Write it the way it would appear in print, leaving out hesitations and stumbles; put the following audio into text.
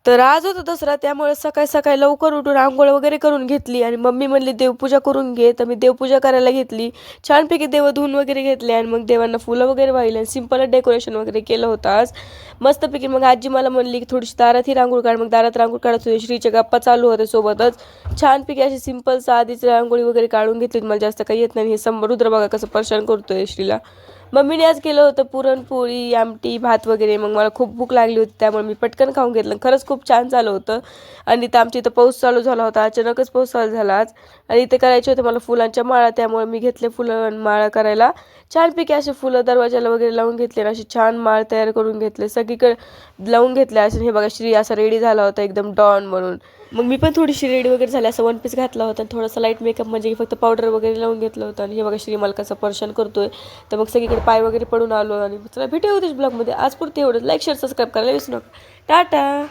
तर आज होता दसरा त्यामुळे सकाळी सकाळी लवकर उठून अंघोळ वगैरे करून घेतली आणि मम्मी म्हणली देवपूजा करून घे, तर मी देवपूजा करायला घेतली. छानपैकी देव धुवून वगैरे घेतले आणि मग देवांना फुलं वगैरे वाहिली आणि सिंपलच डेकोरेशन वगैरे केलं होतं आज. मस्तपैकी मग आजी मला म्हणली की थोडीशी दारातही रांगोळी काढ. मग दारात रांगोळी काढत होते. श्रीच्या गप्पा चालू होत्या सोबतच. छानपैकी अशी सिंपल साधीच रांगोळी वगैरे काढून घेतली. मला जास्त काही येत नाही. हे रुद्र बघा कसं परेशान करतोय श्रीला. मम्मीने आज केलं होतं पुरणपोळी, आमटी, भात वगैरे. मग मला खूप भूक लागली होती त्यामुळे मी पटकन खाऊन घेतलं. खरंच खूप छान झालं होतं. आणि इथं आमच्या इथं पाऊस चालू झाला होता. अचानकच पाऊस चालू झाला आज. आणि इथे करायचे होते मला फुलांच्या माळा त्यामुळे मी घेतले फुलं माळा करायला. छानपैकी असे फुलं दरवाजाला वगैरे लावून घेतले आणि असे छान माळ तयार करून घेतले. सगळीकडे लावून घेतले असे. हे बघा श्री असा रेडी झाला होता एकदम डॉन म्हणून. मग मी पण थोडीशी रेडी वगैरे झाली. असं वन पीस घातला होता आणि थोडासा लाईट मेकअप म्हणजे फक्त पावडर वगैरे लावून घेतलं होतं. आणि हे बघा श्री मला कसं परेशान करतोय. तर मग सगळीकडे पाय वगैरे पडून आलो आणि चला भेटूया उद्याच ब्लॉगमध्ये. आज पुरते एवढं. लाईक शेअर सबस्क्राईब करायला विसरू नका. टाटा.